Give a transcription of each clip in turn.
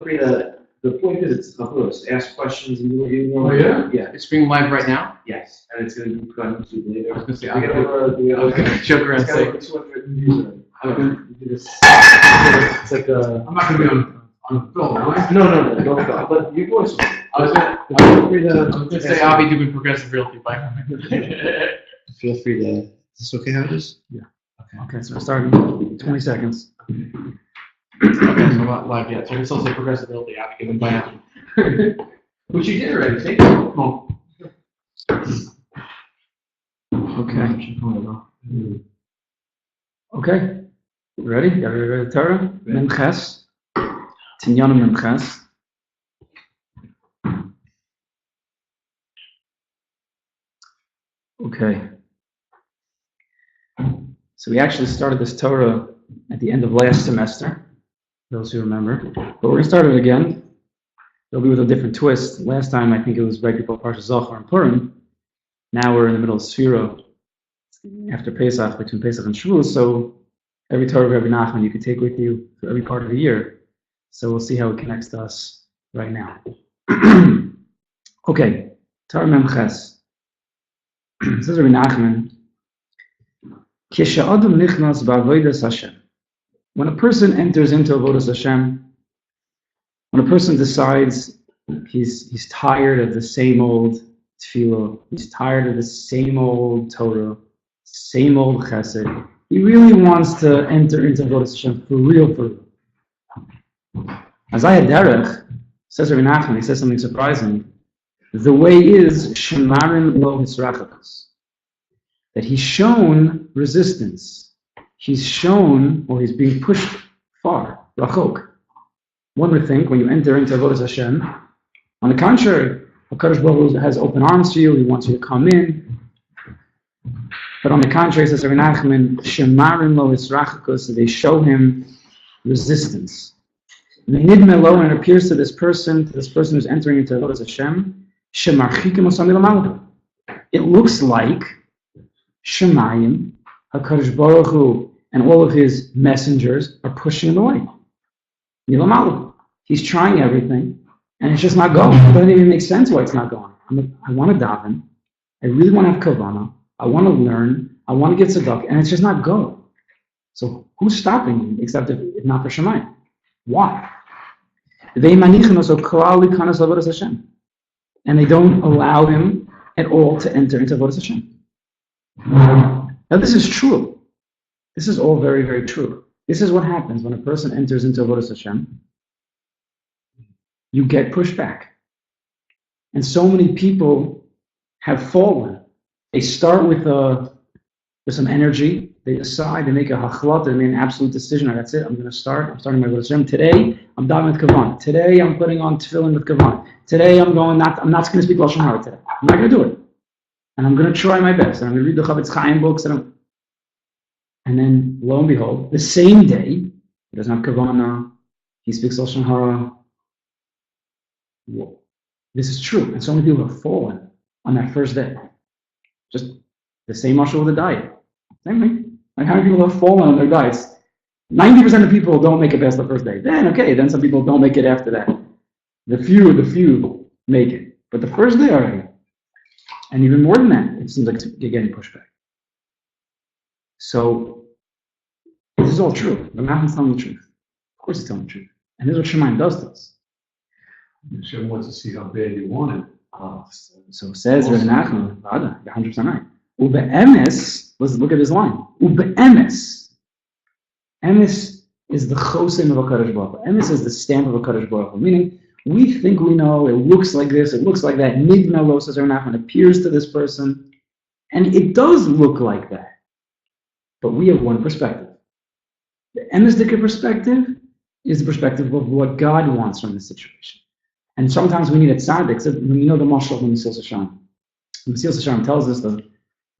The point is, it's chavos. Ask questions and do what you want. Oh, yeah? Yeah. It's being live right now? Yes. And it's going to be put on YouTube later. I was going to say, Okay. Joke around It's and say, got over 200 views. It's like a. I'm not going to be on film, am I? No, don't go. But your voice. I was going to say, Avi doing progressive realty. Bye. Feel free to. Is this okay how it is? Yeah. Okay. So we're starting in 20 seconds. Okay, so not live yet. So I can still say progressive realty. Avi giving by now. Which you did already. Take it. Come on. Okay. You ready? You ready to Torah? Memches. Tinyana Memches. Okay. So we actually started this Torah at the end of last semester, those who remember. But we're going to start it again. It'll be with a different twist. Last time I think it was right before Parsha Zachar and Purim. Now we're in the middle of Sfira after Pesach, between Pesach and Shavuot. So every Torah of Rabbi Nachman you can take with you for every part of the year. So we'll see how it connects to us right now. Okay, Torah Memches. Says Rabbi Nachman, Kisha'adam nichnas ba'avodas Hashem. When a person enters into avodas Hashem, when a person decides he's tired of the same old tefillah, he's tired of the same old Torah, same old chesed, he really wants to enter into avodas Hashem for real. As I had derech, says Rabbi Nachman, he says something surprising. The way is shemarin lo hisrachakas, that he's shown resistance. He's shown, or he's being pushed far, rachok. One would think when you enter into avodas Hashem, on the contrary, HaKadosh Baruch Hu has open arms to you. He wants you to come in. But on the contrary, says Rabbi Nachman, shemarin lo hisrachakas, they show him resistance. And it appears to this person who's entering into avodas Hashem, it looks like Shemayim, HaKadosh Baruch Hu, and all of his messengers are pushing him away. He's trying everything, and it's just not going. It doesn't even make sense why it's not going. I want to daven. I really want to have kavanah. I want to learn. I want to get tzedakah, and it's just not going. So who's stopping me except if not for Shemayim? Why? And they don't allow him at all to enter into avodas Hashem. Now this is true. This is all very, very true. This is what happens when a person enters into avodas Hashem. You get pushed back. And so many people have fallen. They start with some energy. They decide, they make a hachlat, they make an absolute decision. That's it. I'm starting my avodas Hashem. Today, I'm davening with kavanah. Today, I'm putting on tefillin with kavanah. Today, I'm not going to speak Lashon Hara today. I'm not going to do it. And I'm going to try my best. And I'm going to read the Chavetz Chaim books. And then, lo and behold, the same day, he doesn't have kavanah. He speaks Lashon Hara. Whoa. This is true. And so many people have fallen on that first day. Just the same mashal with the diet. Same thing. Like how many people have fallen on their diets? 90% of people don't make it past the first day. Then some people don't make it after that. The few make it. But the first day already. And even more than that, it seems like you're getting pushed back. So, this is all true. The Nachman's telling the truth. Of course he's telling the truth. And this is what Shemayim does to us. Hashem wants to see how bad you want it. So says Reb Nachman, you're 100% right. Ube'emes, let's look at this line. Ube'emes. Emes is the chosim of HaKadosh Baruch Hu. Emes is the stamp of HaKadosh Baruch Hu. Meaning, we think we know, it looks like this, it looks like that. Nidna lo, says Reb Nachman, appears to this person. And it does look like that. But we have one perspective. The Emesdika perspective is the perspective of what God wants from this situation. And sometimes we need a tzaddik. So when you know the mashal of Mesilas Yesharim. Mesilas Yesharim tells us the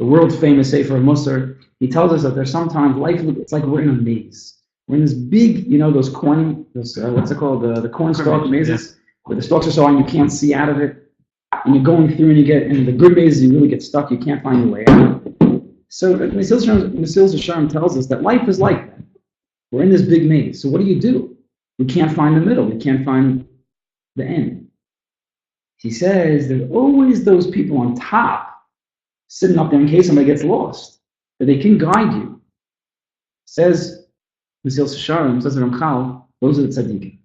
world-famous Sefer of Musar, he tells us that there's sometimes life, it's like we're in a maze. We're in this big, those corn, what's it called, the corn stalk mazes, where the stalks are so long you can't see out of it. And you're going through and in the good mazes, you really get stuck, you can't find your way out. So Mesilas Yesharim tells us that life is like that. We're in this big maze. So what do? We can't find the middle. We can't find the end. He says there's always those people on top sitting up there in case somebody gets lost, that they can guide you. Says Mesil Sasharim, says Ramchal, those are the tzaddikim.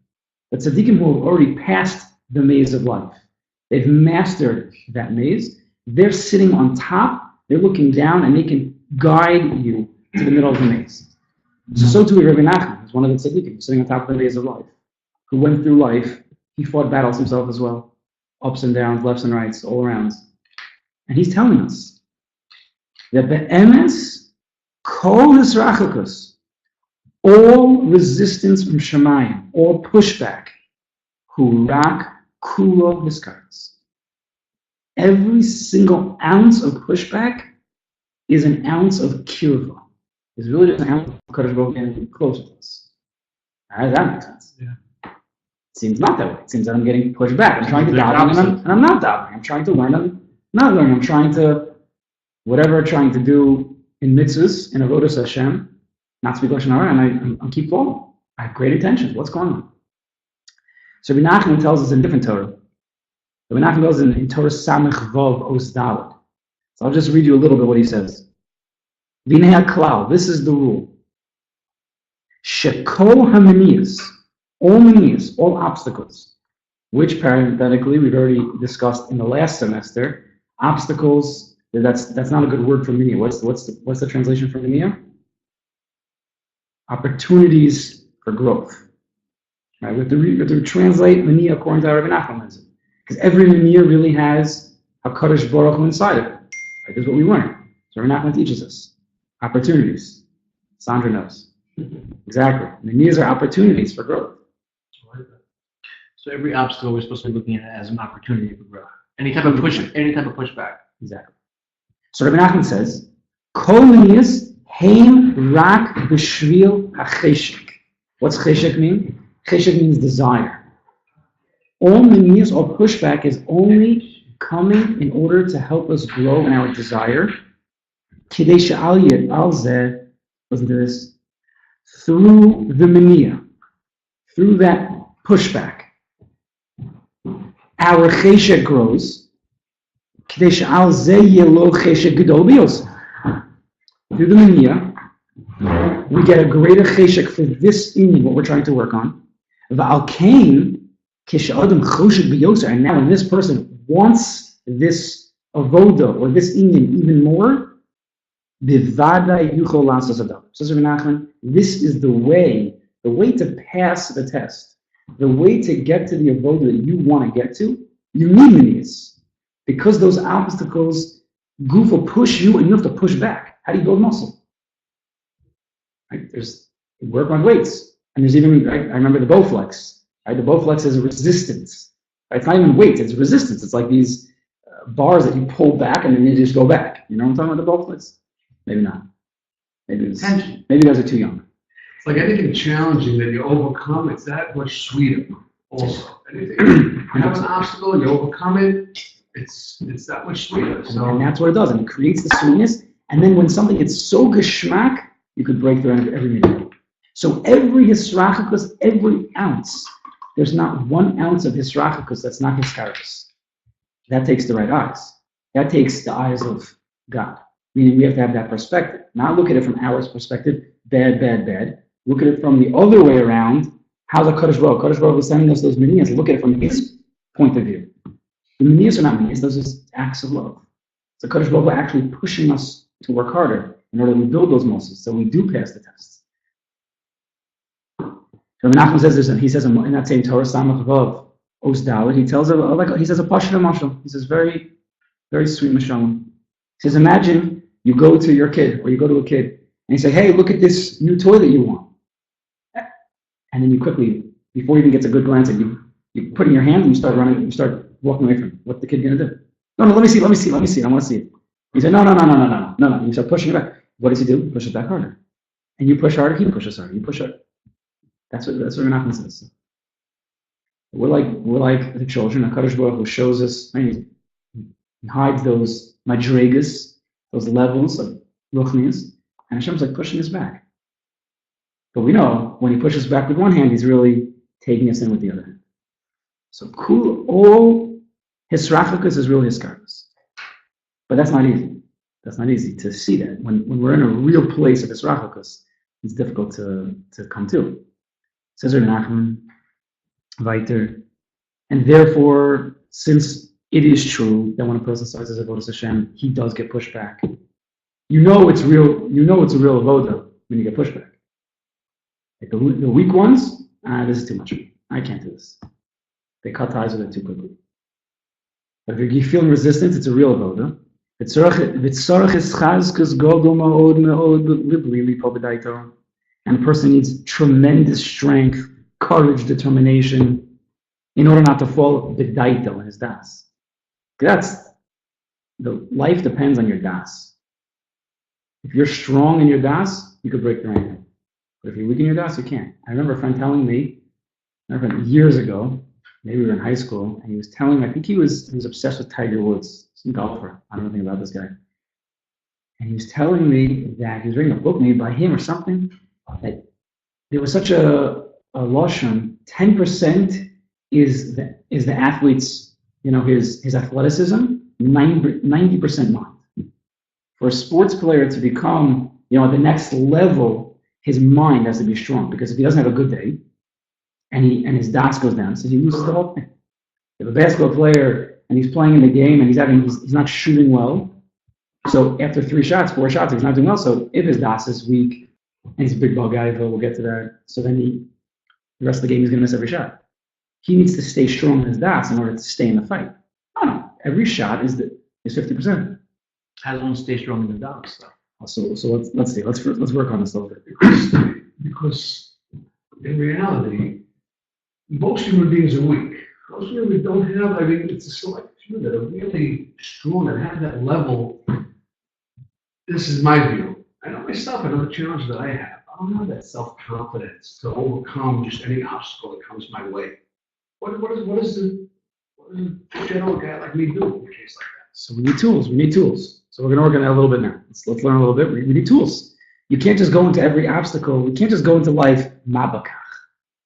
The tzaddikim who have already passed the maze of life. They've mastered that maze. They're sitting on top, they're looking down, and they can guide you to the middle of the maze. So too Rabbi Nachman is one of the tzaddikim sitting on top of the maze of life, who went through life. He fought battles himself as well, ups and downs, lefts and rights, all around. And he's telling us that the emes, kol hisrachakus, all resistance from Shemayim, all pushback, hu rak kulo hiskaris. Every single ounce of pushback is an ounce of kirva. It's really just an ounce of Kadosh Baruch Hu getting closer to us. How does that make sense? Yeah. It seems not that way. It seems that I'm getting pushed back. I'm trying to daven and I'm not davening. I'm trying to learn and I'm not learning. I'm trying to, whatever I'm trying to do in mitzvahs, in avodas Hashem, not speak Lashon Hara, and I keep falling. I have great intentions. What's going on? So Rabbi Nachman tells us in a different Torah. Rabbi Nachman tells us in Torah Samech Vav Os Dalet. So I'll just read you a little bit what he says. V'nei klal. This is the rule. Shekol hamaniyas, all maniyas, all obstacles, which parenthetically we've already discussed in the last semester. Obstacles. That's not a good word for maniya. What's the translation for maniya? Opportunities for growth. Right? We have to translate maniya according to how Rabbi Nachman means it, because every maniya really has a Kadosh Baruch Hu inside of it. Right? This is what we learn. So Rabbi Nachman teaches us opportunities. Sandra knows exactly. Maniyas are opportunities for growth. So every obstacle we're supposed to be looking at as an opportunity for growth. Any type of pushback. Exactly. So Rabbi Nachman says, Kol maniyas heim rak b'shvil hacheshek. What's cheshek mean? Cheshek means desire. All maniyas or pushback is only coming in order to help us grow in our desire. Kidei she'al zeh, listen to this, through the maniyah, through that pushback, our cheshek grows. Kidei she'al zeh yelo cheshek gedol biyos. Through the maniyah, we get a greater cheshek for this inyan, what we're trying to work on. Va'al kain kish'adam choshek biyos, and now when this person wants this avoda or this inyan even more, bivada yuchol lasas adam. Says Rabbi Nachman, this is the way to pass the test, the way to get to the avoda that you want to get to. You need maniyas, because those obstacles will push you, and you have to push back. How do you build muscle? Right? There's work on weights, and there's even I remember the Bowflex. Right? The Bowflex is a resistance. Right? It's not even weights; it's resistance. It's like these bars that you pull back and then they just go back. You know what I'm talking about? The Bowflex? Maybe not. Maybe you guys are too young. It's like anything challenging that you overcome, it's that much sweeter. Also, anything you have an obstacle, you overcome it, it's that much sweeter. So, and that's what it does, and it creates the sweetness. And then when something gets so geschmack, you could break through every minute. So every hisrachakus, every ounce, there's not 1 ounce of hisrachakus that's not hiskaris. That takes the right eyes. That takes the eyes of God. Meaning we have to have that perspective. Not look at it from our perspective, bad, bad, bad. Look at it from the other way around. How's the Kadosh Baruch Hu is sending us those maniyas? Look at it from his point of view. The maniyas are not maniyas, those are acts of love. So Kadosh Baruch Hu actually pushing us to work harder in order to build those muscles so we do pass the tests. Rabbi Nachman says this, and he says in that same Torah, Samach Vav Os Dalet, he says a Pashut Mashal. He says very, very sweet Mashal. He says, imagine you go to your kid, or you go to a kid, and you say, hey, look at this new toy that you want. And then you quickly, before he even gets a good glance at you, you put in your hand and you start running, you start walking away from him. What's the kid going to do? No, let me see, I want to see it. You say, no. You start pushing it back. What does he do? Push it back harder. And you push harder, he pushes harder, you push harder. That's what Menachem says. We're like the children. HaKadosh Baruch Hu shows us, he hides those madregas, those levels of ruchnius, and Hashem's like pushing us back. But we know when he pushes back with one hand, he's really taking us in with the other hand. So cool, all hisrachakus is really hiskarkus. But that's not easy. That's not easy to see that. When we're in a real place of hisrachakus, it's difficult to come to. Says Reb Nachman, weiter. And therefore, since it is true that when a person starts as avodas Hashem, he does get pushed back. You know it's real. You know it's a real avodah when you get pushback. Like the weak ones, this is too much. I can't do this. They cut ties with it too quickly. But if you're feeling resistance, it's a real avodah. And a person needs tremendous strength, courage, determination, in order not to fall b'daito in his das. The life depends on your das. If you're strong in your das, you could break the rain. But if you're weak in your das, you can't. I remember a friend telling me, years ago, maybe we were in high school, and he was telling me, I think he was obsessed with Tiger Woods, some golfer. I don't know anything about this guy. And he was telling me that he was reading a book maybe by him or something, that there was such a lashon, 10% is the athlete's, his athleticism, 90% mind. For a sports player to become, at the next level, his mind has to be strong, because if he doesn't have a good day, and his das goes down, so he loses the whole thing. If a basketball player and he's playing in the game and he's not shooting well, so after 4 shots, he's not doing well. So if his das is weak and he's a big ball guy, we'll get to that. So then the rest of the game he's going to miss every shot. He needs to stay strong in his das in order to stay in the fight. No, every shot is 50%. How does one stay strong in the das, though? So let's see. Let's work on this a little bit. Because in reality, most human beings are weak. Most human beings don't have, it's a select few that are really strong and have that level. This is my view. I know myself, I know the challenge that I have. I don't have that self-confidence to overcome just any obstacle that comes my way. What does the general guy like me do in a case like that? So we need tools. So we're going to work on that a little bit now. Let's learn a little bit. We need tools. You can't just go into every obstacle. We can't just go into life mabakach.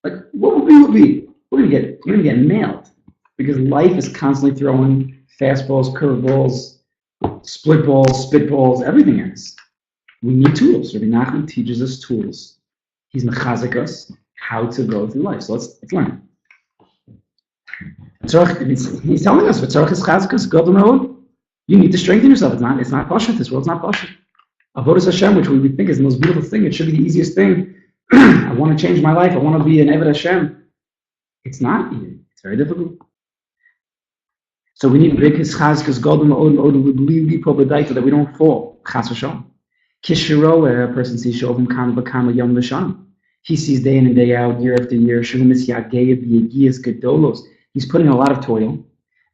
Like, what would be? You're going to get nailed. Because life is constantly throwing fastballs, curveballs, split balls, spitballs, everything is. We need tools. Rabbi Nachman teaches us tools. He's mechazik us how to go through life. So let's learn. He's telling us, you need to strengthen yourself. It's not pashut. This world's not pashut. Avodas Hashem, which we think is the most beautiful thing, it should be the easiest thing. I want to change my life. I want to be an Eved Hashem. It's not easy. It's very difficult. So we need big chazkas, that we don't fall. Chas v'shalom. Kishiro, a person sees shovim kam v'kam yom v'shan. He sees day in and day out, year after year. He's putting in a lot of toil.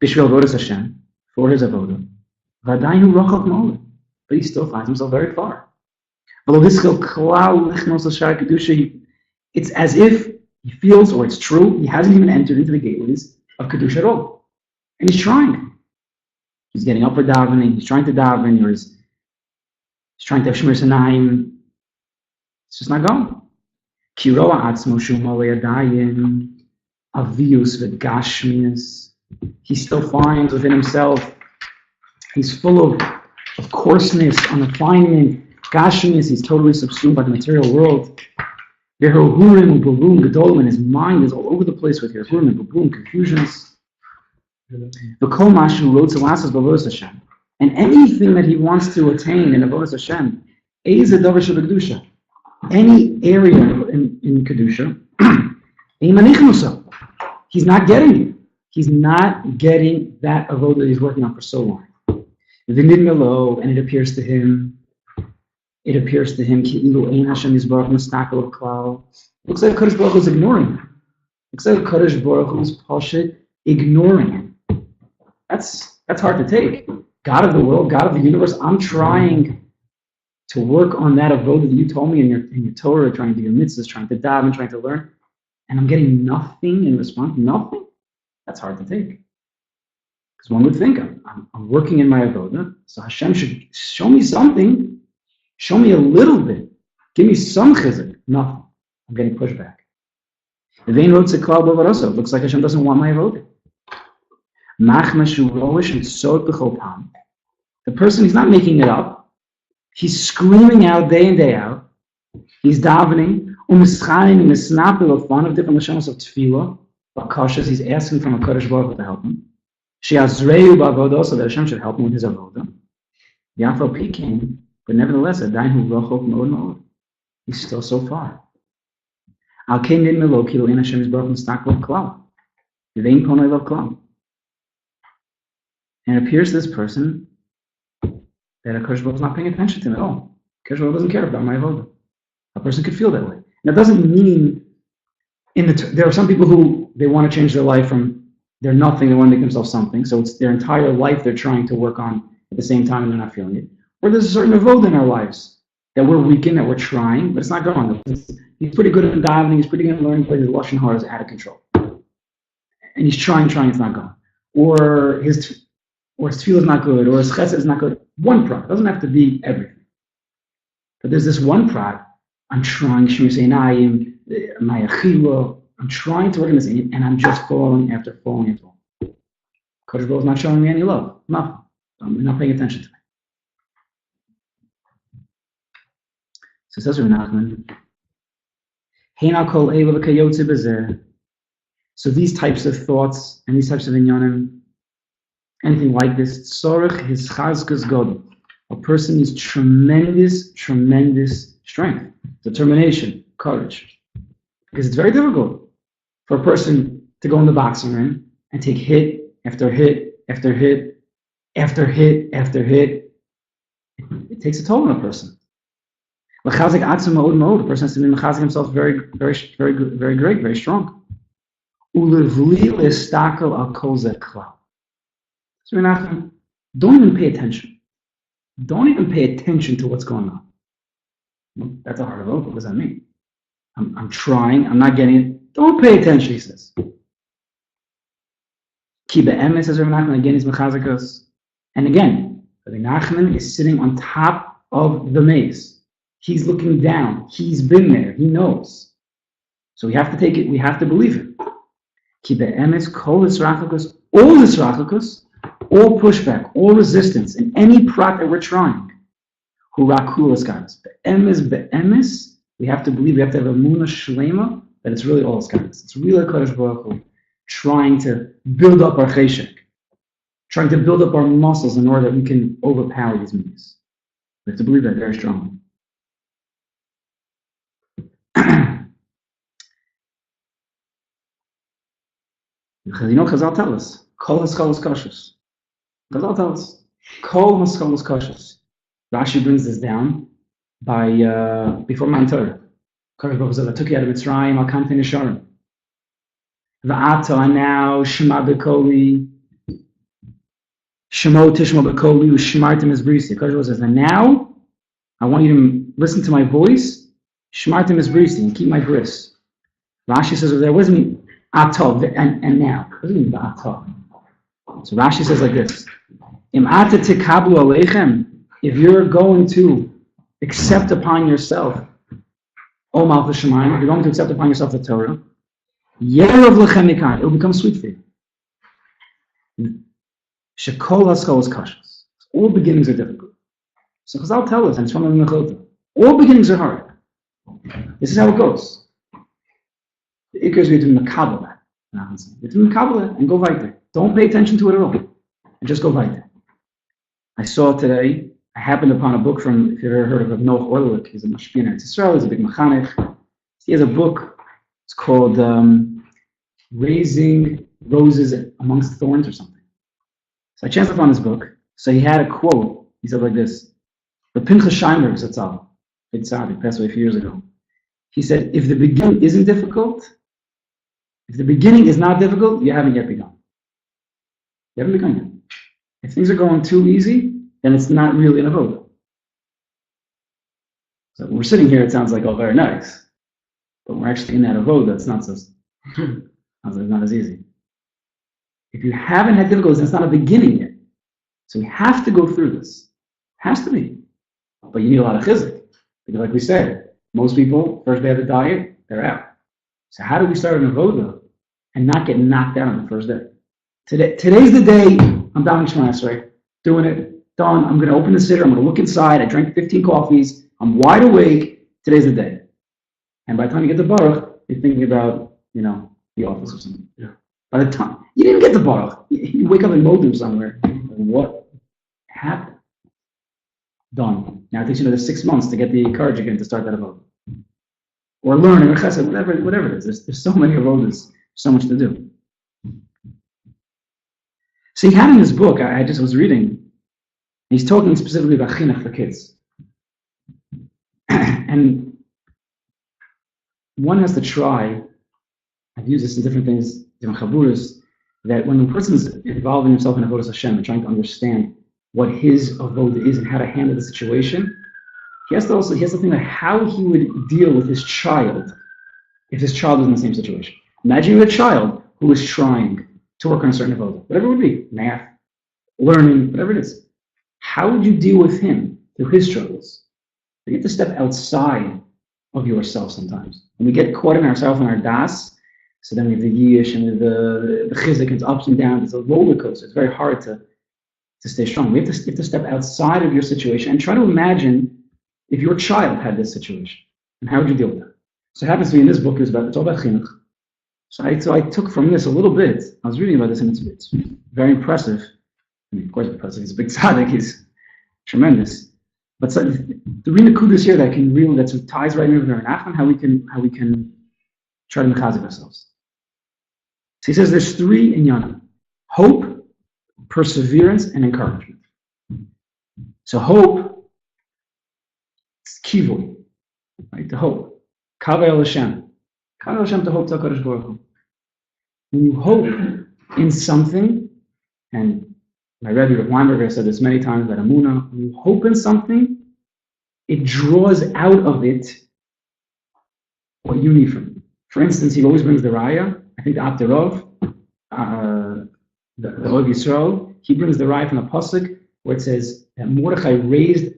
Bishvil avodas Hashem, for his avodah. V'adainu rochok ma'olah. But he still finds himself very far. It's as if he feels, or it's true, he hasn't even entered into the gateways of Kedusha at all. And he's trying. He's getting up for davening, he's trying to daven, or he's trying to have Shmir Sanayim. It's just not going. Kiroa atzmo shumale adayin, avius v'gashmius. He still finds within himself, he's full of coarseness, unrefinement, gashmius. He's totally subsumed by the material world. Yehurim and Babum Gedolim, his mind is all over the place with Yehurim and Babum, confusions. The Kol Mashu wrote to Lasas Bavodas Hashem. And anything that he wants to attain in Avodas Hashem, Eza Dover Kedusha, any area in Kedusha, he's not getting it. He's not getting that avodah that he's working on for so long. And it appears to him, Ki'ilu Ein Hashem Yisbarach Mustakel of Klal. Looks like Kadosh Baruch Hu is ignoring him. Looks like Kadosh Baruch Hu is Pashut ignoring him. That's hard to take. God of the world, God of the universe, I'm trying to work on that avodah that you told me in your Torah, trying to do your mitzvahs, trying to daven, trying to learn, and I'm getting nothing in response. Nothing. That's hard to take. Because one would think I'm working in my avodah, so Hashem should show me something, show me a little bit, give me some chizuk. Nothing. I'm getting pushed back. It looks like Hashem doesn't want my avodah. The person, he's not making it up. He's screaming out day in, day out. He's davening. One of different lashonos of tefillah, bakashas. He's asking from a Kadosh Baruch Hu to help him. She'azreu b'avodah, so that Hashem should help him with his avodah. Yafal Peking, but nevertheless, adayin hu rachok מאוד מאוד. He's still so far. Al kein nidmelo kilo in Hashem is baruch mistak lo klal. Yevein konoi lo klal. And it appears to this person that a Kadosh Baruch is not paying attention to him at all. Kadosh Baruch doesn't care about my avodah. A person could feel that way. Now, it doesn't mean there are some people who they want to change their life from they're nothing, they want to make themselves something. So it's their entire life they're trying to work on at the same time and they're not feeling it. Or there's a certain avodah in our lives that we're weak in, that we're trying, but it's not going. He's pretty good at davening, he's pretty good at learning, but his lashon hara is out of control. And he's trying, it's not going. Or his tefillah is not good, or his chesed is not good. One prat. It doesn't have to be everything. But there's this one prat. I'm trying, my achila. I'm trying to work in this, and I'm just falling after falling. Kadosh Baruch Hu is not showing me any love. Nothing. I'm not paying attention to me. So it says Reb Nachman, so these types of thoughts and these types of inyanim, anything like this, tzorich his chazkas god. A person needs tremendous strength, determination, courage. Because it's very difficult for a person to go in the boxing ring and take hit after hit after hit after hit after hit. It takes a toll on a person. A person has to be mechazik himself very great, very strong. So don't even pay attention. Don't even pay attention to what's going on. Well, that's a hard of oath. What does that mean? I'm trying. I'm not getting it. Don't pay attention, he says. Ki be'emes, says Reb Nachman, again, he's mechazikus. And again, Reb Nachman is sitting on top of the maze. He's looking down. He's been there. He knows. So we have to take it. We have to believe it. Ki be'emes, kol israchakus, all israchakus, all pushback, all resistance, in any prat that we're trying. Hurakulas guys. Be'emes, we have to believe, we have to have a munah shlema that it's really all guys. It's really Kadosh Baruch Hu trying to build up our cheshek, trying to build up our muscles in order that we can overpower these mitzvahs. We have to believe that very strongly. You know, Chazal tell us, Kol haskalos kashus. Chazal tell us, Kol haskalos kashus. Rashi brings this down by before Mount Torah. Kadosh Baruch Hu said, I took you out of Mitzrayim, I'll come to Nisharim. Va'ata now, Shema Bekoli, Shemo Tishma Bekoli, Ushmartim es Brisi. Kadosh Baruch Hu says, and now, I want you to listen to my voice, Shmartim es Brisi, and keep my bris. Rashi says, there wasn't Atah, and now. What does it mean by Atah? So Rashi says like this, Im ata tikablu aleichem, if you're going to accept upon yourself, O Malchus Shemayim, you're going to accept upon yourself the Torah, Yerov lechem mikan, it will become sweet for you. Shekol haskol is kashas. All beginnings are difficult. So Chazal tell us, and it's from the Mechilta, all beginnings are hard. This is how it goes. The ikar is we have to makabel that. We have to makabel it and go weiter. Don't pay attention to it at all. And just go weiter. I saw today, I happened upon a book from, if you've ever heard of Noach Orlik, he's a mashpia in Israel, he's a big mechanech. He has a book, it's called Raising Roses Amongst Thorns or something. So I chanced upon this book. So he had a quote, he said like this, the Pinchas Scheinberg Zatzal, he passed away a few years ago. He said, if the beginning isn't difficult, if the beginning is not difficult, you haven't yet begun. You haven't begun yet. If things are going too easy, then it's not really an avodah. So when we're sitting here, it sounds like, oh, very nice. But we're actually in that avodah, it's not as easy. If you haven't had difficulties, it's not a beginning yet. So we have to go through this. It has to be. But you need a lot of chizuk. Because like we said, most people, first day of the diet, they're out. So how do we start an avoda and not get knocked out on the first day? Today's the day I'm down in Shemai, doing it, done. I'm going to open the siddur. I'm going to look inside. I drank 15 coffees. I'm wide awake. Today's the day. And by the time you get to Baruch, you're thinking about, the office or something. Yeah. By the time you didn't get to Baruch, you wake up in Modum somewhere. What happened? Done. Now it takes you another 6 months to get the courage again to start that avodah. Or learning, or chesed, whatever it is. There's so many avodas, so much to do. So he had in his book, I just was reading, he's talking specifically about chinuch for kids. And one has to try, I've used this in different things, different chaburas, that when a person is involving himself in avodas Hashem and trying to understand what his avodah is and how to handle the situation, he has to think about how he would deal with his child if his child was in the same situation. Imagine you had a child who was trying to work on a certain avodah, whatever it would be, math, learning, whatever it is. How would you deal with him through his struggles? You have to step outside of yourself sometimes. When we get caught in ourselves and our das, so then we have the yish and the chizik, it's ups and downs, it's a roller coaster. It's very hard to stay strong. You have to step outside of your situation and try to imagine if your child had this situation, and how would you deal with that? So it happens to be in this book, it's all about chinuch. So I took from this a little bit. I was reading about this, and it's very impressive. I mean, of course, impressive. He's a big tzaddik. He's tremendous. But so, the nekudas here that ties right in with our nachman, how we can try to mechazik ourselves. So he says there's 3 inyanim: hope, perseverance, and encouragement. So hope, it's kivui, right? To hope. Kaveh el Hashem. Kaveh el Hashem, to hope to HaKadosh Baruch Hu. When you hope in something, and my Rebbe Reb Weinberger said this many times about Amunah, when you hope in something, it draws out of it what you need from it. For instance, he always brings the raya. I think the Abderov, the Ohev Yisrael, he brings the raya from the pasuk where it says that Mordechai raised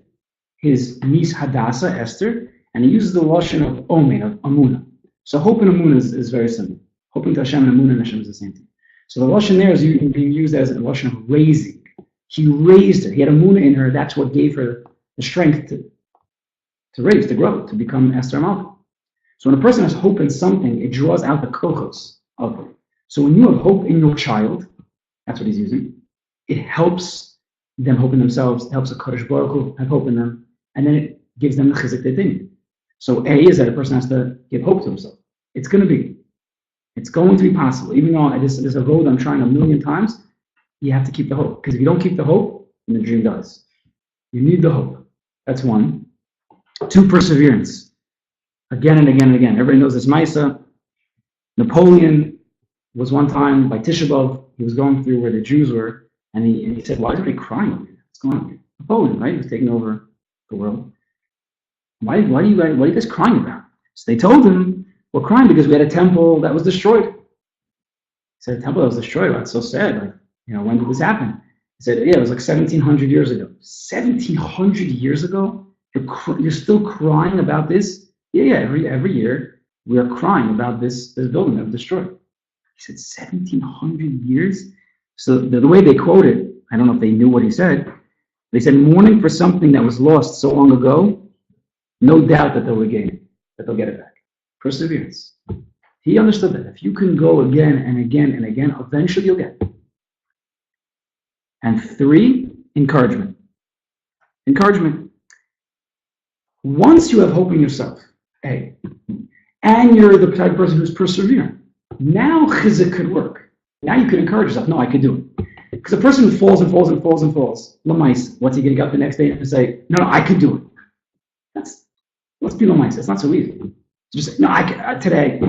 his niece Hadassah, Esther, and he uses the lashon of omen, of Amunah. So hope and Amunah is very similar. Hoping to Hashem and Amunah and Hashem is the same thing. So the lashon there is being used as a lashon of raising. He raised her. He had Amunah in her. That's what gave her the strength to raise, to grow, to become Esther Malka. So when a person has hope in something, it draws out the kochos of it. So when you have hope in your child, that's what he's using, it helps them hope in themselves, it helps the Kodesh Baruch Hu have hope in them, and then it gives them the chizik they need. So A is that a person has to give hope to himself. It's going to be possible. Even though this is a road I'm trying 1,000,000 times, you have to keep the hope. Because if you don't keep the hope, then the dream dies. You need the hope. That's 1. 2, perseverance. Again and again and again. Everybody knows this Maisa. Napoleon was one time by Tisha B'Av. He was going through where the Jews were, and he said, "Why is everybody crying over here? What's going on here?" Napoleon, right? He was taking over the world. What are you guys crying about? So they told him, "We're crying because we had a temple that was destroyed." He said, "A temple that was destroyed? That's so sad. When did this happen?" He said, "Yeah, it was like 1,700 years ago." 1,700 years ago? You're still crying about this? Yeah. Every year we are crying about this building that was destroyed. He said 1,700 years. So the way they quote it, I don't know if they knew what he said. They said, "Mourning for something that was lost so long ago, no doubt that they'll regain it, that they'll get it back." Perseverance. He understood that if you can go again and again and again, eventually you'll get it. And 3, encouragement. Encouragement. Once you have hope in yourself, and you're the type of person who's persevering, now chizik could work. Now you can encourage yourself. No, I could do it. Because a person who falls and falls and falls and falls, lamais, what's he going to get up the next day and say, no, I could do it? Let's be lamais. It's not so easy. Just say, no, I can, today.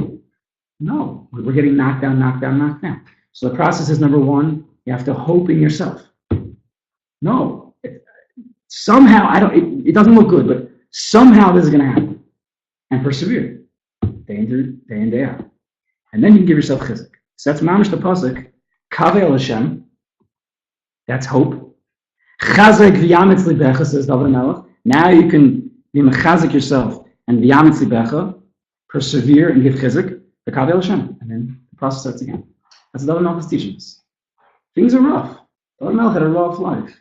No, we're getting knocked down. So the process is, number 1, you have to hope in yourself. No, somehow, it doesn't look good, but somehow this is going to happen. And persevere. Day in, day out. And then you can give yourself chizik. So that's mamish the pasuk. Kaveh el Hashem. That's hope. Chazek v'yametz libecha, says David Melech. Now you can be mechazik yourself and v'yametz libecha, persevere and give chizik. the Kavel Hashem, and then the process starts again. That's what David Melech is teaching us. Things are rough. David Melech had a rough life.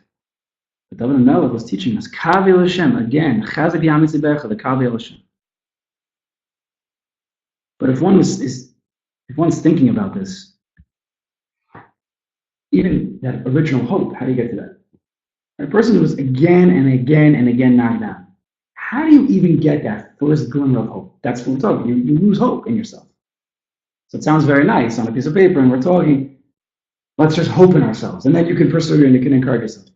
But David Melech was teaching us Kavel Hashem, again, Chazak Yamitzi Becha, the Kavel Hashem. But if one's thinking about this, even that original hope, how do you get to that? A person who was again and again and again knocked down. How do you even get that first glimmer of hope? That's what we're talking. You lose hope in yourself. So it sounds very nice on a piece of paper, and we're talking, let's just hope in ourselves, and then you can persevere and you can encourage yourself.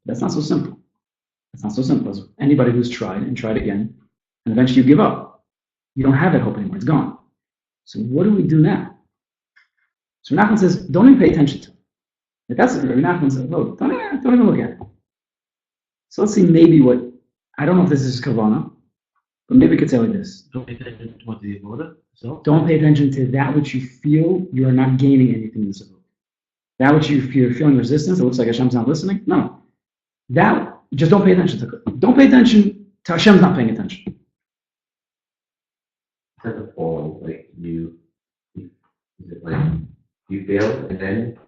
That's not so simple. That's not so simple as anybody who's tried and tried again, and eventually you give up. You don't have that hope anymore. It's gone. So what do we do now? So Nachman says, don't even pay attention to it. Like that's what Nachman says, look, don't even look at it. So let's see maybe what, I don't know if this is Kavanah, but maybe we could say like this. Don't pay attention to what the order. So Don't pay attention to that which you feel you are not gaining anything in this world. That which you're feeling resistance, it looks like Hashem's not listening. No. That, just don't pay attention to it. Don't pay attention to Hashem's not paying attention. Type of fall, like is it like you fail and then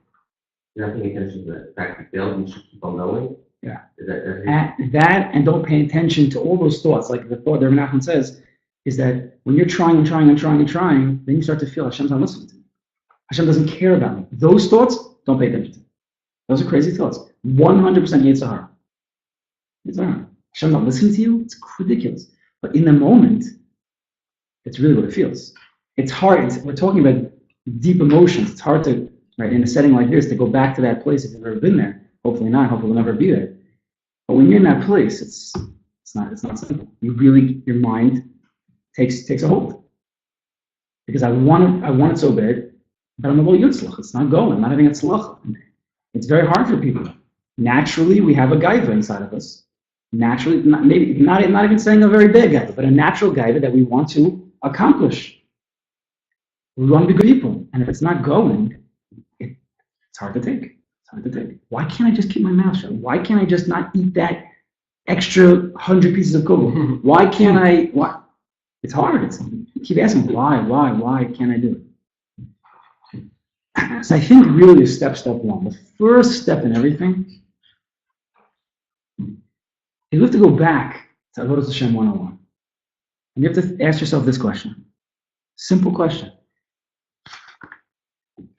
you're not paying attention to the fact you failed, you should keep on going? Yeah. Is that That and don't pay attention to all those thoughts. Like the thought that Reb Nachman says is that when you're trying and trying and trying and trying, then you start to feel Hashem's not listening to you. Hashem doesn't care about me. Those thoughts, don't pay attention to. Those are crazy thoughts. 100% Yitzhar. Yitzhar. Hashem's not listening to you? It's ridiculous. But in the moment, it's really what it feels. It's hard. We're talking about deep emotions. It's hard to, right, in a setting like this, to go back to that place if you've ever been there. Hopefully not. Hopefully we'll never be there. But when you're in that place, it's not simple. You really, your mind takes a hold. Because I want it so bad, but I'm a little yutzlach. It's not going. I'm not having a tzlach. It's very hard for people. Naturally, we have a gaiva inside of us. Naturally, not even saying a very bad gaiva, but a natural gaiva that we want to accomplish. We want to be good people. And if it's not going, it's hard to take. It's hard to take. Why can't I just keep my mouth shut? Why can't I just not eat that extra 100 pieces of kugel? Why can't I? Why? It's hard. You keep asking, why can't I do it? So I think really is step one. The first step in everything is you have to go back to Avodas Hashem 101. And you have to ask yourself this question. Simple question.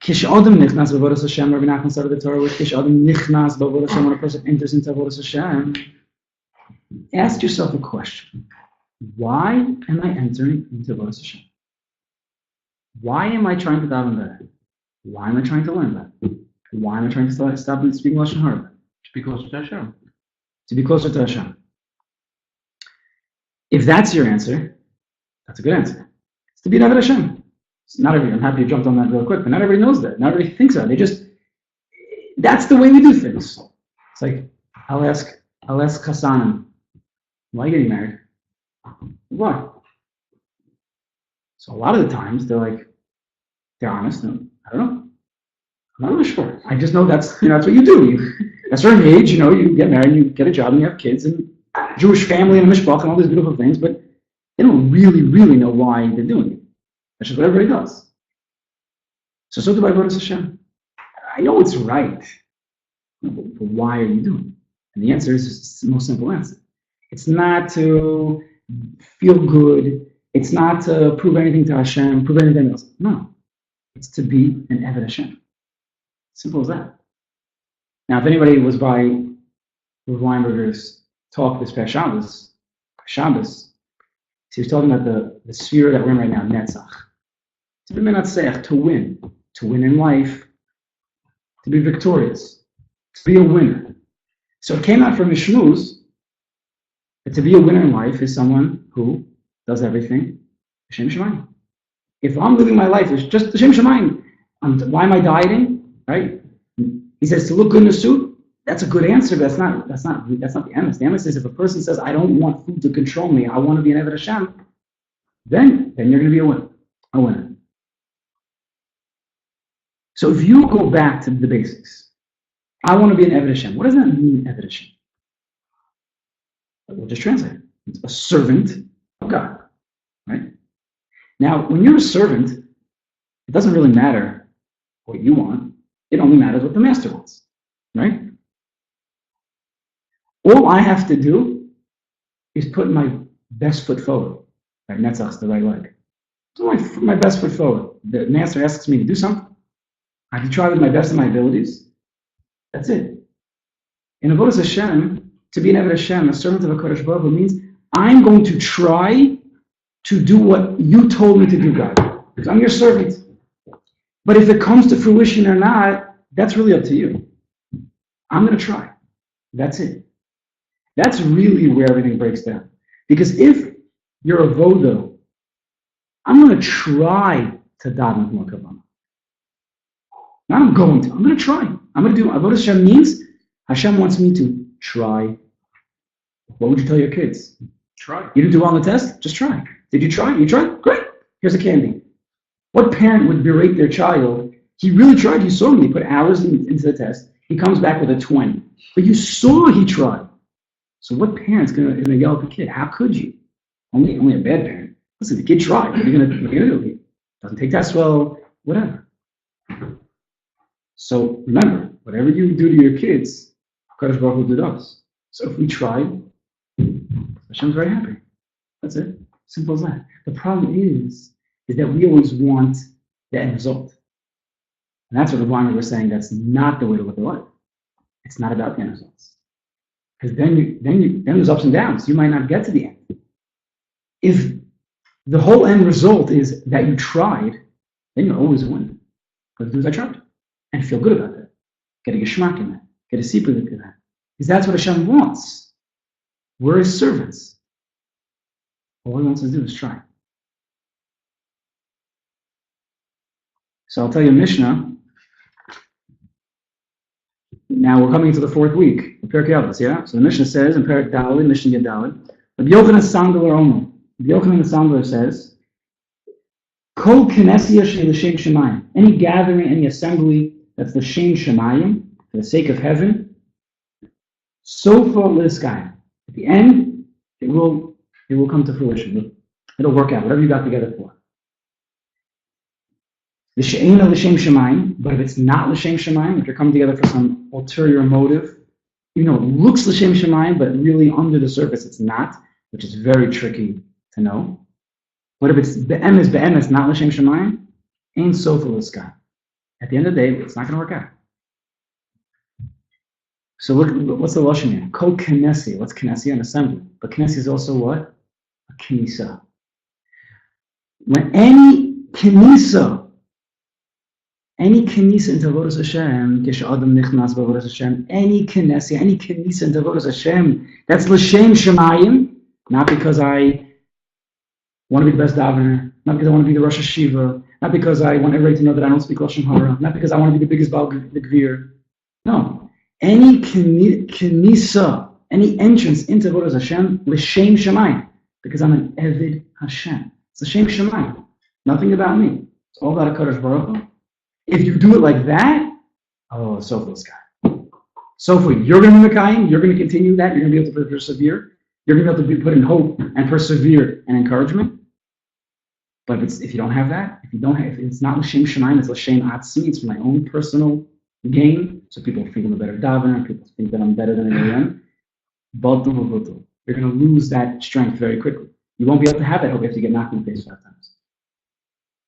Kish Adam nichnas b'Avodas Hashem, Rabbi Nachman started the Torah with Kish Adam nichnas b'Avodas Hashem, when a person enters into Avodas Hashem, ask yourself a question. Why am I entering into Avodas Hashem? Why am I trying to daven better? Why am I trying to learn that? Why am I trying to stop speaking Lashon Hara? to be closer to Hashem. To be closer to Hashem. If that's your answer, that's a good answer. It's to be an Avodah Hashem. Not everybody, I'm happy you jumped on that real quick, but not everybody knows that. Not everybody thinks that. That's the way we do things. It's like, I'll ask Chassanim, why are you getting married? Why? So a lot of the times they're honest. And, I don't know. I'm not really sure. I just know that's what you do. At a certain age, you get married, you get a job, and you have kids, and Jewish family and mishpach and all these beautiful things, but they don't really, really know why they're doing it. That's just what everybody does. So do I Avodas Hashem. I know it's right, but why are you doing it? And the answer is the most simple answer. It's not to feel good. It's not to prove anything to Hashem, prove anything else. No. It's to be an Eved Hashem. Simple as that. Now, if anybody was by Rav Weinberger's talk this past Shabbos, he was talking about the sphere that we're in right now, Netzach. To win in life, to be victorious, to be a winner. So it came out from Mishmuz that to be a winner in life is someone who does everything Hashem Shemayim. If I'm living my life, it's just Hashem Shemayim. Why am I dieting? Right? He says to look good in a suit. That's a good answer, but that's not the emes. The emes is if a person says, I don't want food to control me, I want to be an Eved Hashem, then you're going to be a winner. So if you go back to the basics, I want to be an Eved Hashem. What does that mean, Eved Hashem? We'll just translate it. It's a servant of God, right? Now, when you're a servant, it doesn't really matter what you want. It only matters what the master wants, right? All I have to do is put my best foot forward. Right, netzach's the right leg. So my best foot forward. The master asks me to do something. I have to try with my best of my abilities. That's it. In Avodas Hashem, to be an Eved Hashem, a servant of a Kodesh Baruch Hu, means I'm going to try to do what you told me to do, God. Because I'm your servant. But if it comes to fruition or not, that's really up to you. I'm going to try. That's it. That's really where everything breaks down. Because if you're a vodo, I'm going to try to daven more kavanah. Not I'm going to. I'm going to try. I'm going to do. Avodas Hashem means Hashem wants me to try. What would you tell your kids? Try. You didn't do well on the test? Just try. Did you try? You tried? Great. Here's a candy. What parent would berate their child? He really tried. You saw him. He put hours into the test. He comes back with a 20. But you saw he tried. So what parent's going to yell at the kid? How could you? Only a bad parent. Listen, the kid tried. What are you going to do? He doesn't take tests well, whatever. So remember, whatever you do to your kids, HaKadosh Baruch Hu did us. So if we tried, Hashem's very happy. That's it. Simple as that. The problem is that we always want the end result. And that's what the Reb was saying. That's not the way to look at life. It's not about the end results. Because then there's ups and downs. You might not get to the end. If the whole end result is that you tried, then you always win. But the I tried. And feel good about that. Get a geschmack in that. Get a sipur in that. Because that's what Hashem wants. We're his servants. All he wants us to do is try. So I'll tell you a Mishnah. Now we're coming to the fourth week of Perkei Avos, yeah? So the Mishnah says in Perek Daled, Mishnah Yadaled, Reb Yochanan Sandler Omer. Reb Yochanan Sandler says, Kol Knessia Shel L'Shem Shemayim. Any gathering, any assembly that's L'Shem Shemayim, for the sake of heaven, Sofa L'Skai. At the end, it will come to fruition. It'll work out, whatever you got together for. The she'ena l'shem shemayim, but if it's not l'shem shemayim, if you're coming together for some ulterior motive, it looks l'shem shemayim, but really under the surface it's not, which is very tricky to know. But if it's be'em is be'em, it's not l'shem shemayim, ain't sofa l'skai. At the end of the day, it's not going to work out. So look, what's the lashon here? Kol Knessia. What's Knessia? An assembly. But Knessia is also what? A Knisa. When any Knisa into Avodas Hashem, Adam Nichnas Avodas Hashem, any Knisa into Avodas Hashem, that's L'Shem Shemayim, not because I want to be the best davener, not because I want to be the Rosh Hashiva, not because I want everybody to know that I don't speak Lashon Hara, not because I want to be the biggest Baal Gvir. No. Any Knisa, any entrance into Avodas Hashem, L'Shem Shemayim, because I'm an Eved Hashem. It's L'Shem Shemayim. Nothing about me. It's all about a Kodesh Baruch Hu. If you do it like that, oh, so for guy. So for you're going to be Mekayim, you're going to continue that, you're going to be able to persevere, you're going to be able to put in hope and persevere and encouragement. But if you don't have that, if it's not L'Shem Shemayim, it's L'Shem Atzmi, it's for my own personal gain, so people think I'm a better davener, people think that I'm better than everyone. You're going to lose that strength very quickly. You won't be able to have that hope if you get knocked in the face 5 times.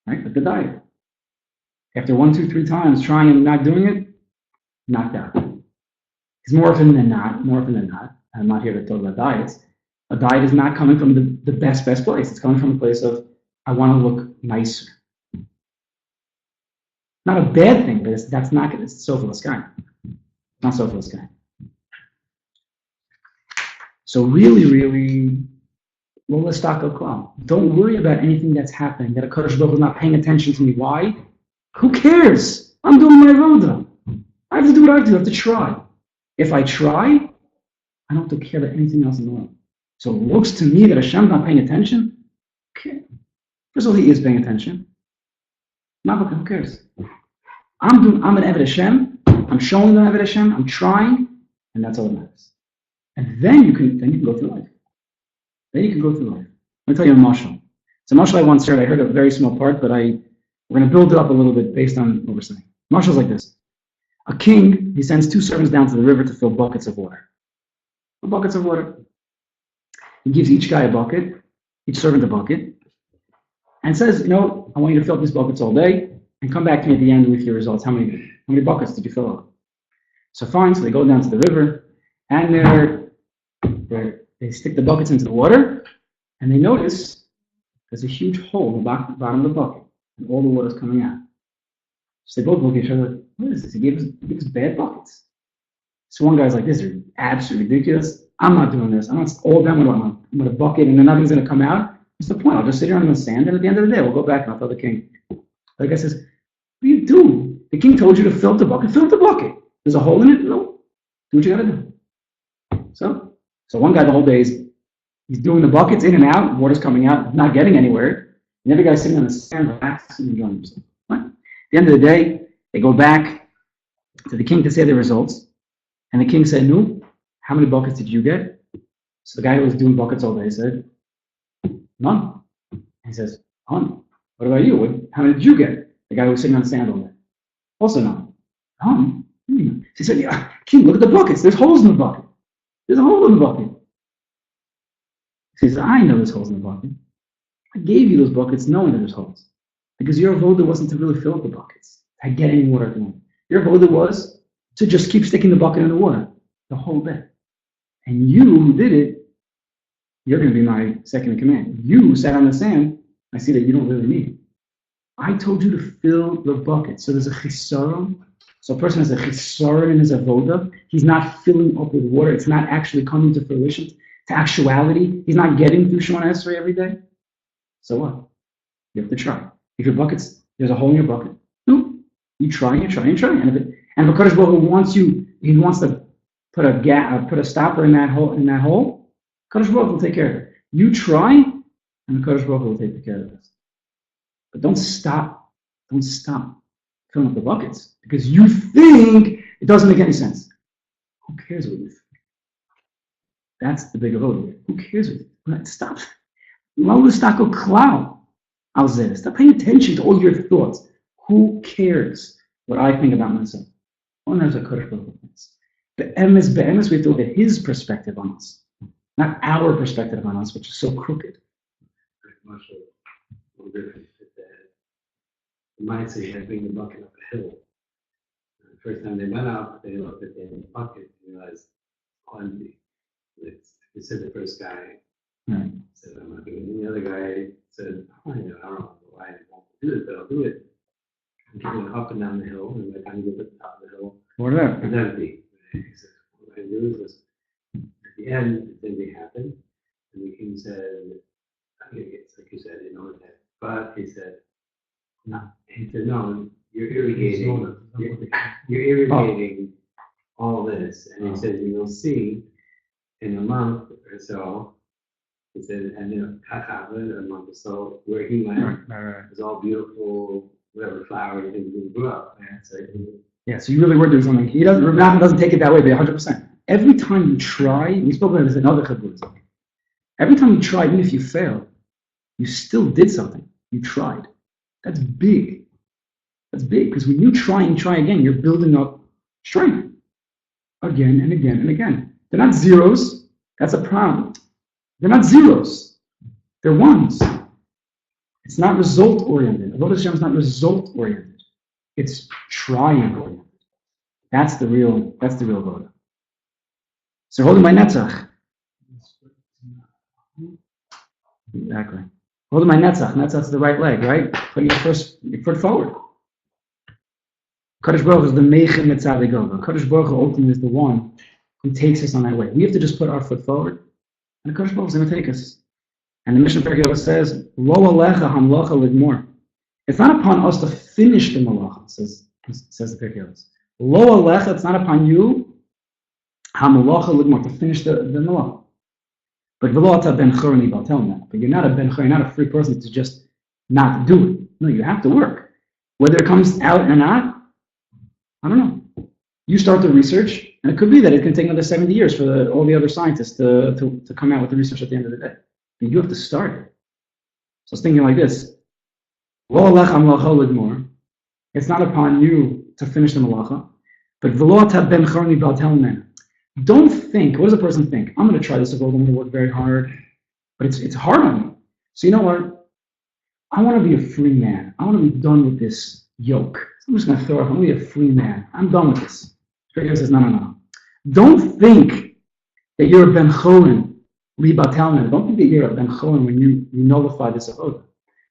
Right? Like the diet. After 1, 2, 3 times trying and not doing it, knocked out. Because more often than not, and I'm not here to talk about diets, a diet is not coming from the best place. It's coming from a place of, I want to look nicer. Not a bad thing, but that's not good. It's so for the sky. Not so for the sky. So really, let's talk about. Don't worry about anything that's happening, that a Kodesh Baruch Hu is not paying attention to me. Why? Who cares? I'm doing my roda. I have to do what I have to do. I have to try. If I try, I don't have to care about anything else in the world. So it looks to me that Hashem's not paying attention. Okay. First of all, he is paying attention. Not who cares? I'm an Eved Hashem. I'm showing them Eved Hashem. I'm trying, and that's all that matters. And then you can go through life. Let me tell you a mashal. It's a mashal I once heard. I heard a very small part, but I We're going to build it up a little bit based on what we're saying. Marshal's like this. A king, he sends 2 servants down to the river to fill buckets of water. Buckets of water. He gives each guy a bucket, each servant a bucket, and says, I want you to fill up these buckets all day, and come back to me at the end with your results. How many buckets did you fill up? So fine, so they go down to the river, and they stick the buckets into the water, and they notice there's a huge hole in the bottom of the bucket, and all the water's coming out. So they both look at each other, what is this? He gave us bad buckets. So one guy's like, this is absolutely ridiculous. I'm not doing this. I'm not all done with I'm with a bucket and then nothing's going to come out. What's the point? I'll just sit here on the sand and at the end of the day, we'll go back and I'll tell the king. The guy says, what are you doing? The king told you to fill up the bucket. Fill up the bucket. There's a hole in it? No. Do what you got to do. So one guy the whole day he's doing the buckets in and out, water's coming out, not getting anywhere. And the other guy's sitting on the sand, relaxing, enjoying himself. Right? At the end of the day, they go back to the king to say the results. And the king said, no, how many buckets did you get? So the guy who was doing buckets all day said, none. And he says, none. What about you? How many did you get? The guy who was sitting on the sand all day. Also none. None? He said, yeah, king, look at the buckets. There's holes in the bucket. There's a hole in the bucket. He says, I know there's holes in the bucket. I gave you those buckets knowing that there's holes. Because your avoda wasn't to really fill up the buckets. To get any water at the moment. Your avoda was to just keep sticking the bucket in the water the whole day. And you who did it, you're going to be my second in command. You sat on the sand, I see that you don't really need it. I told you to fill the bucket. So there's a chisaron. So a person has a chisaron in his avoda. He's not filling up with water. It's not actually coming to fruition, to actuality. He's not getting through Shemona Esrei every day. So what? You have to try. If your bucket's, there's a hole in your bucket, no. You try. And if Kadosh Baruch Hu wants you, he wants to put a stopper in that hole, Kadosh Baruch Hu will take care of it. You try, and the Kadosh Baruch Hu will take care of it. But don't stop filling up the buckets because you think it doesn't make any sense. Who cares what you think? That's the big avoda. Who cares what you think? Stop. Stop paying attention to all your thoughts. Who cares what I think about myself? One knows what Kadosh Baruch Hu thinks. Be'emes, we have to look at his perspective on us, not our perspective on us, which is so crooked. The mindset you had to bring the bucket up a hill. The first time they went up, they looked at the bucket and realized, oh, empty. They said the first guy said, I'm not doing it. And the other guy said, I don't know why I won't do it, but I'll do it. And keep going up and down the hill, and by the time you get to the top of the hill, it's empty. He said, what I do is, at the end, the thing happened, and the king said, it's like you said, that. But he said, no. He said, no, you're irrigating. You're irrigating all this. And he said, you'll see in a month or so. He said, and in a month or so, where he went, it was all beautiful, whatever flower he grew up. So you really were doing something. Reb Nachman doesn't take it that way, but 100%. Every time you try, we spoke about this in other chibuts. Every time you try, even if you fail, you still did something. You tried. That's big. That's big because when you try and try again, you're building up strength again and again and again. They're not zeros. That's a problem. They're not zeros. They're ones. It's not result oriented. Avodas Hashem is not result oriented. It's trying oriented. That's the real avoda. So holding my netzach. Exactly. Holding my netzach. Netzach's the right leg, right? Putting your foot forward. Kadosh Baruch Hu is the meichin netzach legoga. Kadosh Baruch Hu ultimately is the one who takes us on that way. We have to just put our foot forward, and the Kadosh Baruch Hu is going to take us. And the Mishnah Perkei says, "Lo alecha hamlacha ligmor." It's not upon us to finish the malacha. Says the Perkei. Lo alecha. It's not upon you. Hamlacha ligmor, to finish the malacha. But v'lo ben chorani, I'll tell him that. But you're not a ben chor, you're not a free person to just not do it. No, you have to work. Whether it comes out or not, I don't know. You start the research, and it could be that it can take another 70 years for all the other scientists to come out with the research at the end of the day. But you have to start it. So I was thinking like this. Lo alech hamlacha ligmor. It's not upon you to finish the malacha. But v'lo ata ben chorni b'al telmen. Don't think, what does a person think? I'm going to try this avoda, I'm going to work very hard. But it's hard on me. So you know what? I want to be a free man. I want to be done with this yoke. So I'm just going to throw up. I'm going to be a free man. I'm done with this. Rabbi says, no. Don't think that you're a ben chorin, li b'al telmen. Don't think that you're a ben chorin when you nullify this avoda.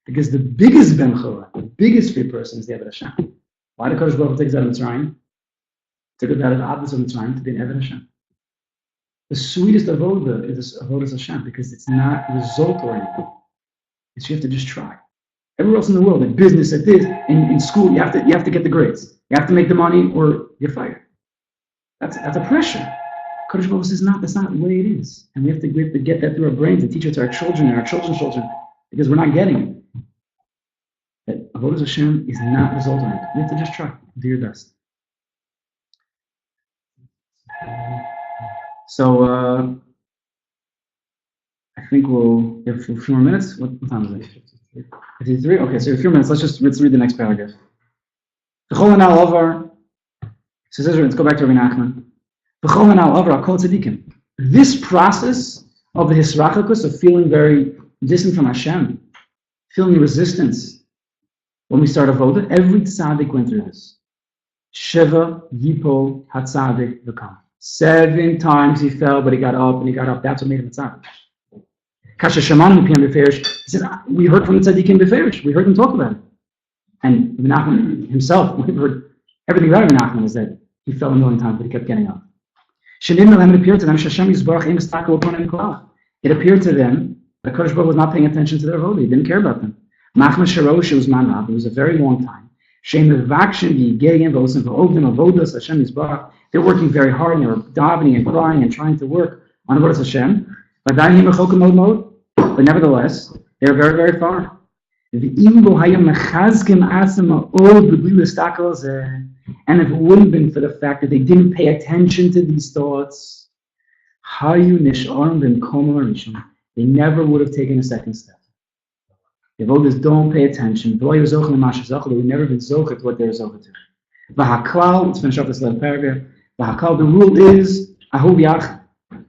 Because the biggest ben chorin, the biggest free person is the Eved Hashem. Why did Kodesh Baruch Hu take us out of Mitzrayim? Took us out of the Abbas of Mitzrayim to be an Eved Hashem. The sweetest avoda is avodas Hashem because it's not result oriented. It's you have to just try. Everywhere else in the world, in business, at this, in school, you have to get the grades. You have to make the money or you're fired. That's a pressure. Kodesh Baruch Hu says that's not the way it is. And we have to get that through our brains and teach it to our children and our children's children because we're not getting it. That avodas Hashem is not result oriented. You have to just try. Do your best. So I think we'll have a few more minutes. What time is it? 53? Okay, so a few minutes. Let's read the next paragraph. Let's go back to Rabbi Nachman. This process of the hisrachakus, of feeling very distant from Hashem, feeling resistance, when we start avoda, every tzaddik went through this. Sheva yipol hatzadik v'kam. 7 times he fell, but he got up and he got up. That's what made him a tzaddik. Kasha Shemanim Piyam Beferish. He said, we heard from the tzaddikim Beferish. We heard them talk about it. And Rabbi Nachman himself, we heard everything about Rabbi Nachman is that he fell a million times, but he kept getting up. It appeared to them that Kodesh Baruch was not paying attention to their avodah. He didn't care about them. It was a very long time. They're working very hard and they were davening and crying and trying to work on avodas Hashem. But nevertheless, they are very, very far. And if it wouldn't have been for the fact that they didn't pay attention to these thoughts, they never would have taken a second step. The avodas don't pay attention. They would never been zochet what they're zochet to. Let's finish off this little paragraph. The rule is Ahu Yach,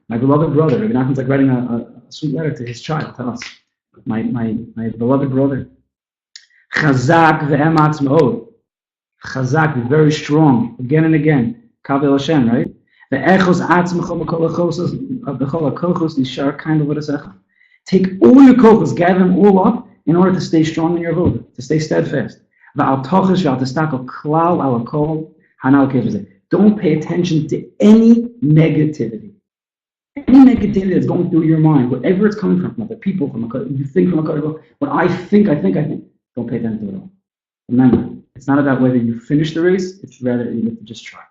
my beloved brother. Rabbi Nachman's like writing a sweet letter to his child. Tell us, my beloved brother. Chazak ve'ematz me'od. Chazak, be very strong. Again and again. Kavel Hashem, right? Ve'echos atzmecho b'kol hakochos nishar kind of v'dasecha. Take all your kochos, gather them all up in order to stay strong in your avodah, to stay steadfast. Ve'al tochesh ve'al testakel klal al kol hanal kevzeh. Don't pay attention to any negativity. Any negativity that's going through your mind, whatever it's coming from other people, you think from a kodesh, what I think, don't pay attention to it all. Remember, it's not about whether you finish the race, it's rather you have to just try.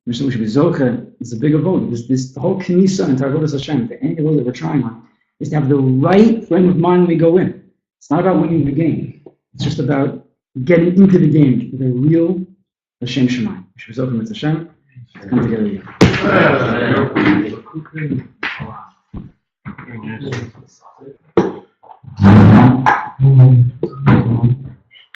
We should be zoche, it's a big avodah. The whole knisa and avodas Hashem, the end avodah that we're trying on, is to have the right frame of mind when we go in. It's not about winning the game. It's just about getting into the game with a real Hashem Shemayim. We should be zoche with Hashem. Let's come together again.